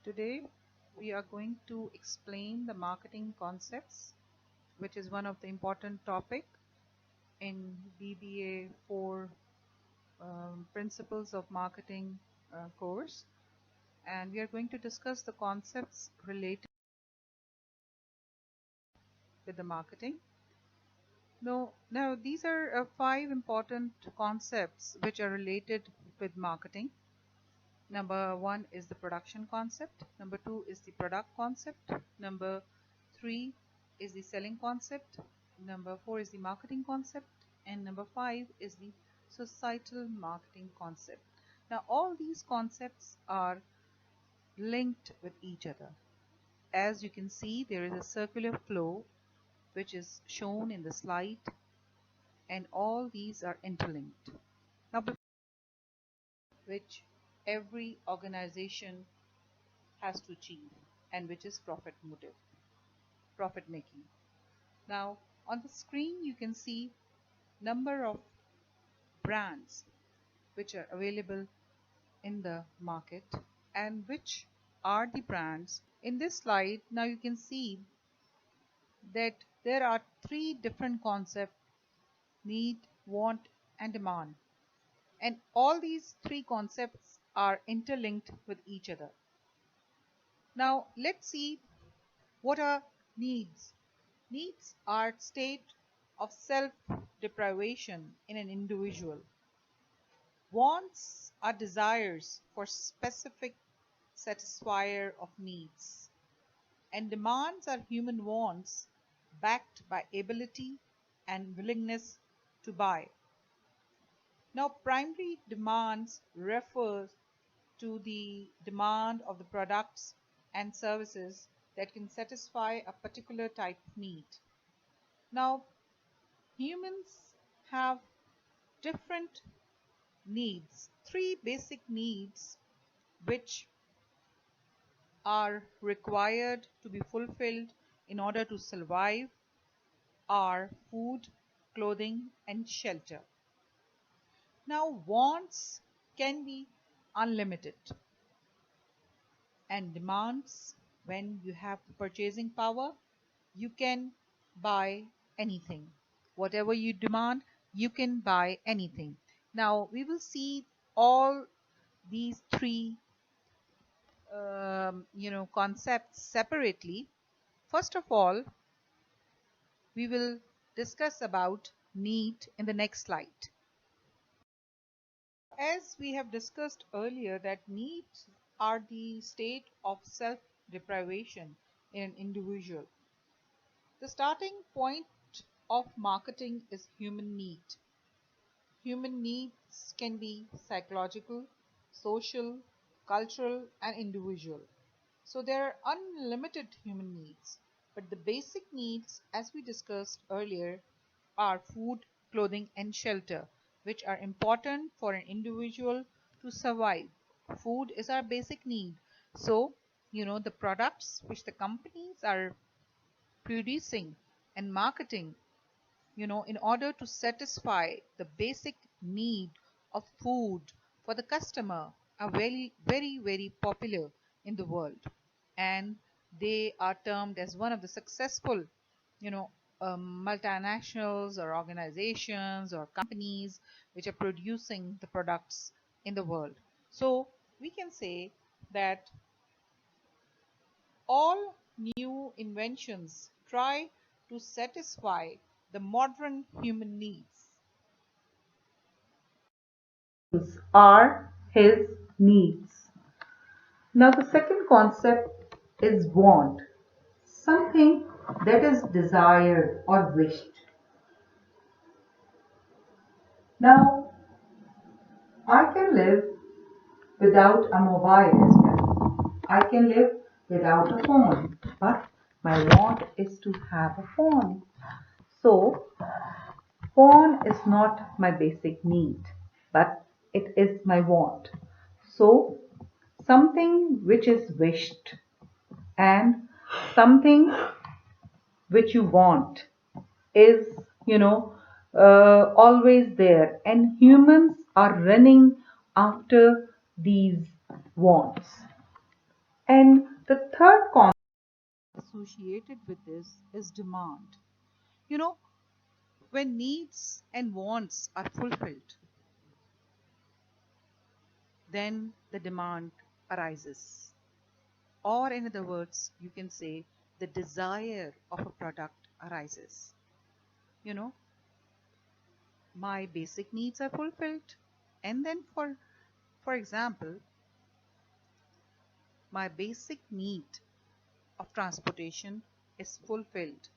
Today we are going to explain the marketing concepts, which is one of the important topic in BBA4 Principles of Marketing course, and we are going to discuss the concepts related with the marketing. Now these are 5 important concepts which are related with marketing. Number 1 is the production concept. Number 2 is the product concept. Number 3 is the selling concept. Number 4 is the marketing concept. And number 5 is the societal marketing concept. Now all these concepts are linked with each other. As you can see, there is a circular flow which is shown in the slide, and all these are interlinked. Now, which every organization has to achieve, and which is profit making. Now on the screen you can see number of brands which are available in the market and which are the brands. In this slide now you can see that there are 3 different concepts: need, want and demand, and all these 3 concepts are interlinked with each other. Now let's see what are needs. Needs are state of self-deprivation in an individual. Wants are desires for specific satisfier of needs. And demands are human wants backed by ability and willingness to buy. Now primary demands refers to the demand of the products and services that can satisfy a particular type of need. Now humans have different needs, 3 basic needs which are required to be fulfilled in order to survive are food, clothing and shelter. Now wants can be unlimited, and demands, when you have the purchasing power, you can buy anything. Whatever you demand, you can buy anything. Now we will see all these 3 concepts separately. First of all, we will discuss about need in the next slide. As we have discussed earlier, that needs are the state of self-deprivation in an individual. The starting point of marketing is human need. Human needs can be psychological, social, cultural and individual. So there are unlimited human needs, but the basic needs, as we discussed earlier, are food, clothing and shelter, which are important for an individual to survive. Food is our basic need. So the products which the companies are producing and marketing, in order to satisfy the basic need of food for the customer, are very popular in the world, and they are termed as one of the successful multinationals or organizations or companies which are producing the products in the world. So we can say that all new inventions try to satisfy the modern human needs. Are his needs. Now the second concept is want, something that is desired or wished. Now I can live without a mobile as well. I can live without a phone, but my want is to have a phone. So phone is not my basic need, but it is my want. So something which is wished and something which you want is always there, and humans are running after these wants. And the third concept associated with this is demand. You know, when needs and wants are fulfilled, then the demand arises. Or, in other words, you can say the desire of a product arises. You know, my basic needs are fulfilled, and then for example, my basic need of transportation is fulfilled.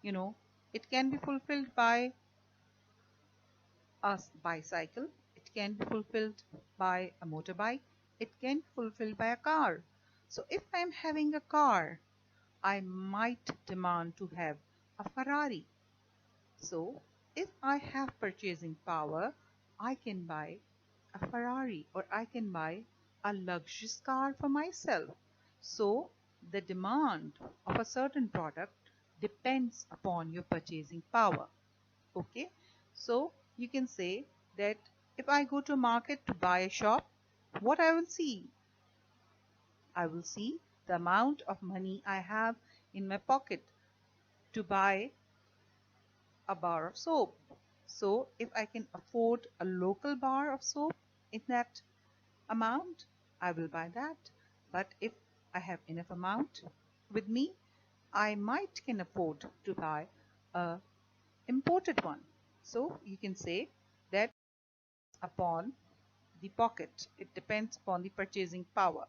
You know, it can be fulfilled by a bicycle, it can be fulfilled by a motorbike, it can be fulfilled by a car. So if I'm having a car, I might demand to have a Ferrari. So if I have purchasing power, I can buy a Ferrari or I can buy a luxurious car for myself. So the demand of a certain product depends upon your purchasing power. Okay, so you can say that if I go to market to buy a shop, what I will see? I will see the amount of money I have in my pocket to buy a bar of soap. So if I can afford a local bar of soap in that amount, I will buy that. But if I have enough amount with me, I might can afford to buy a imported one. So you can say that upon the pocket, it depends upon the purchasing power.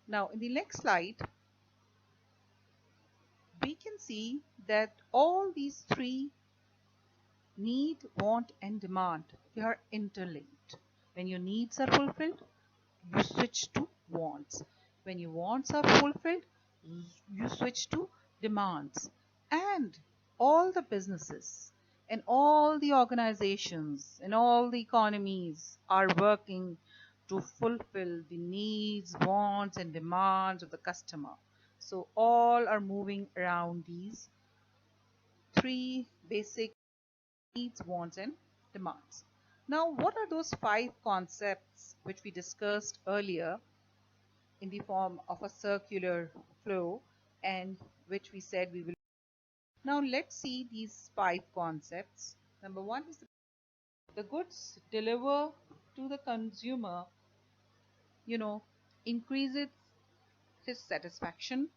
Now in the next slide, we can see that all these three, need, want, and demand, they are interlinked. When your needs are fulfilled, you switch to wants. When your wants are fulfilled, you switch to demands. And all the businesses and all the organizations and all the economies are working to fulfill the needs, wants, and demands of the customer. So all are moving around these three basic needs, wants, and demands. Now, what are those five concepts which we discussed earlier in the form of a circular flow and which we said we will? Now, let's see these five concepts. Number one is the goods deliver to the consumer, you know, increases his satisfaction,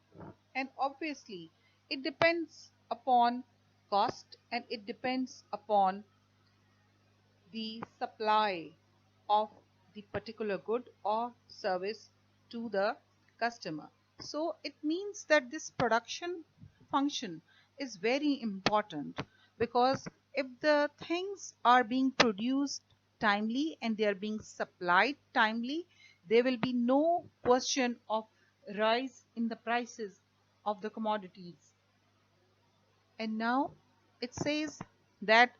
and obviously it depends upon cost and it depends upon the supply of the particular good or service to the customer. So it means that this production function is very important, because if the things are being produced timely and they are being supplied timely, there will be no question of rise in the prices of the commodities. And now it says that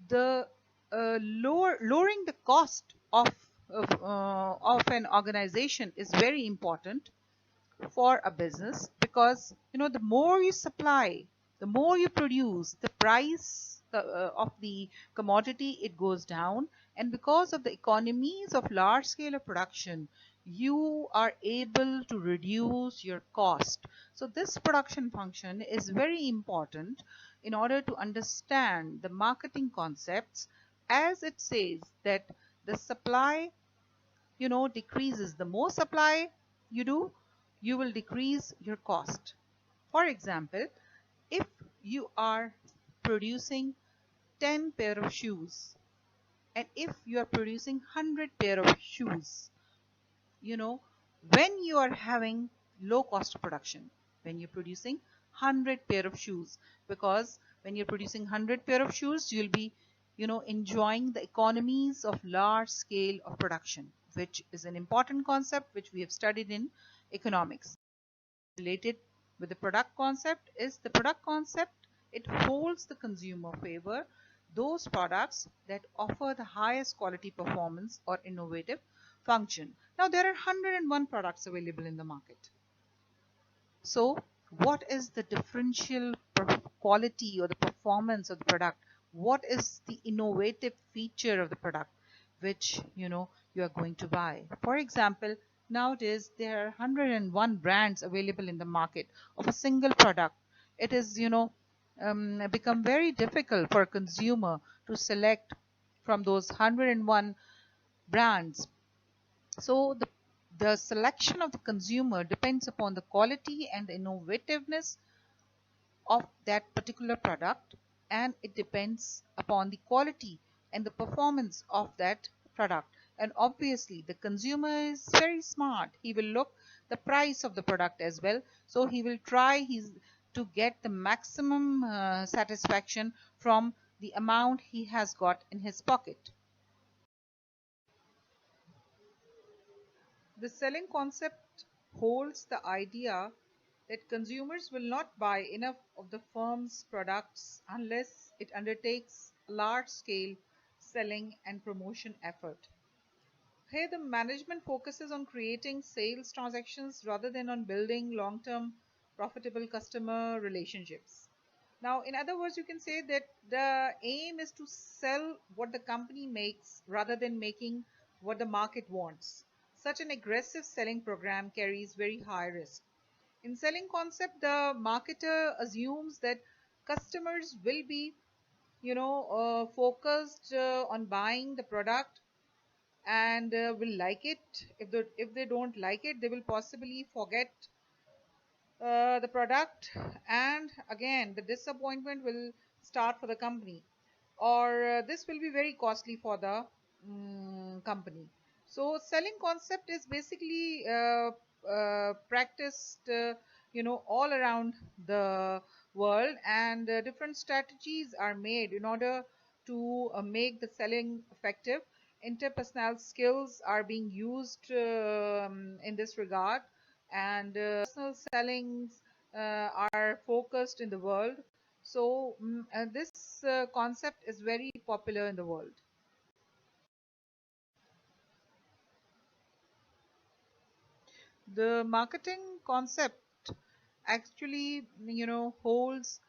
the lowering the cost of an organization is very important for a business, because the more you supply, the more you produce, the price of the commodity, it goes down. And because of the economies of large scale of production, you are able to reduce your cost. So this production function is very important in order to understand the marketing concepts, as it says that the supply decreases. The more supply you do, you will decrease your cost. For example, if you are producing 10 pair of shoes, and if you are producing 100 pair of shoes, when you are having low cost of production, when you're producing 100 pair of shoes, because when you're producing 100 pair of shoes, you'll be enjoying the economies of large scale of production, which is an important concept which we have studied in economics. Related with the product concept is the product concept. It holds the consumer favor those products that offer the highest quality, performance, or innovative function. Now there are 101 products available in the market. So what is the differential quality or the performance of the product? What is the innovative feature of the product which you are going to buy? For example, Nowadays, there are 101 brands available in the market of a single product. It is, become very difficult for a consumer to select from those 101 brands. So the selection of the consumer depends upon the quality and the innovativeness of that particular product, and it depends upon the quality and the performance of that product. And obviously the consumer is very smart. He will look the price of the product as well, so he will try his to get the maximum satisfaction from the amount he has got in his pocket. The selling concept holds the idea that consumers will not buy enough of the firm's products unless it undertakes a large-scale selling and promotion effort. Here, the management focuses on creating sales transactions rather than on building long-term profitable customer relationships. Now, in other words, you can say that the aim is to sell what the company makes rather than making what the market wants. Such an aggressive selling program carries very high risk. In selling concept, the marketer assumes that customers will be, focused on buying the product and will like it. If they don't like it, they will possibly forget the product, and again the disappointment will start for the company, or this will be very costly for the company. So selling concept is basically practiced all around the world, and different strategies are made in order to make the selling effective. Interpersonal skills are being used in this regard, and personal sellings are focused in the world. So this concept is very popular in the world. The marketing concept actually, holds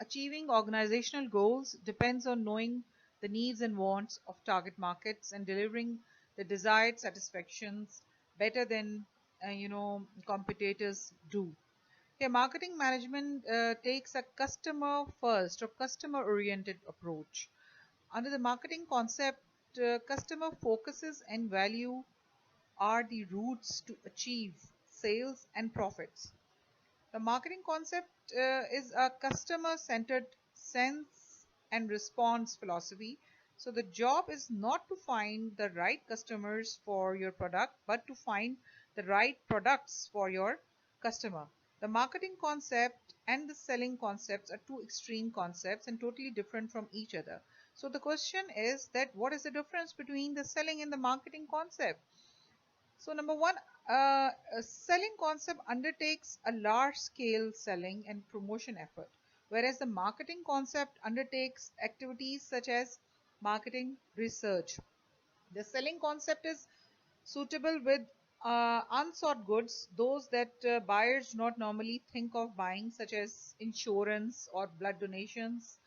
achieving organizational goals depends on knowing the needs and wants of target markets and delivering the desired satisfactions better than competitors do. Okay, marketing management takes a customer first or customer oriented approach. Under the marketing concept, customer focuses and value are the routes to achieve sales and profits. The marketing concept is a customer centered sense and response philosophy. So, the job is not to find the right customers for your product, but to find the right products for your customer. The marketing concept and the selling concepts are two extreme concepts and totally different from each other. So, the question is that what is the difference between the selling and the marketing concept? So number one, a selling concept undertakes a large scale selling and promotion effort, whereas the marketing concept undertakes activities such as marketing research. The selling concept is suitable with unsought goods, those that buyers do not normally think of buying, such as insurance or blood donations.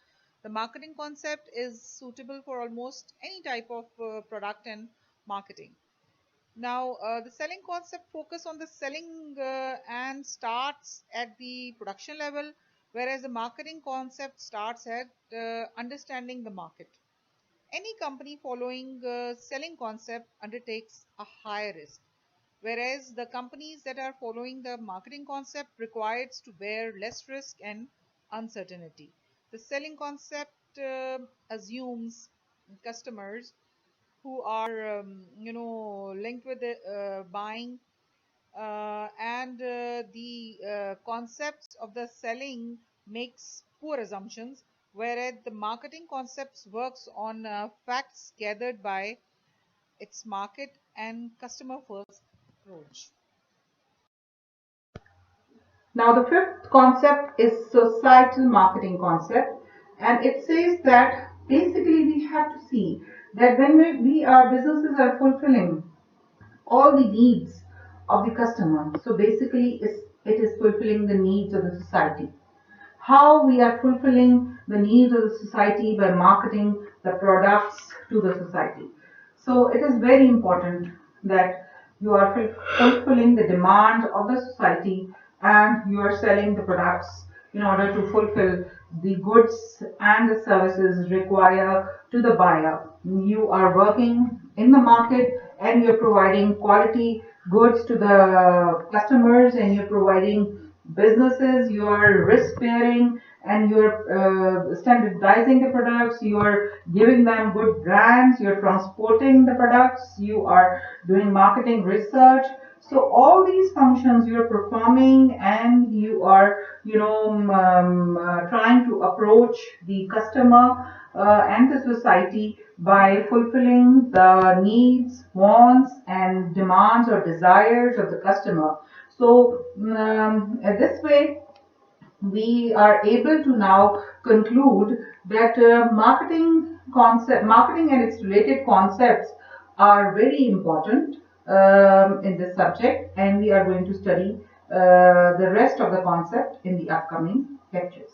The marketing concept is suitable for almost any type of product and marketing. Now, the selling concept focus on the selling and starts at the production level, whereas the marketing concept starts at understanding the market. Any company following selling concept undertakes a high risk, whereas the companies that are following the marketing concept requires to bear less risk and uncertainty. The selling concept assumes customers who are linked with the buying, and the concepts of the selling makes poor assumptions, whereas the marketing concepts works on facts gathered by its market and customer first approach. Now, the fifth concept is societal marketing concept, and it says that basically we have to see that when our businesses are fulfilling all the needs of the customer. So basically, it is fulfilling the needs of the society. How we are fulfilling the needs of the society by marketing the products to the society. So it is very important that You are fulfilling the demand of the society, and you are selling the products in order to fulfill the goods and the services required to the buyer. You are working in the market and you're providing quality goods to the customers, and you're providing businesses, you are risk bearing, and you're standardizing the products, you are giving them good brands, you're transporting the products, you are doing marketing research. So all these functions you're performing, and you are, trying to approach the customer and the society by fulfilling the needs, wants, and demands or desires of the customer. So this way, we are able to now conclude that marketing and its related concepts are very important in this subject, and we are going to study the rest of the concept in the upcoming lectures.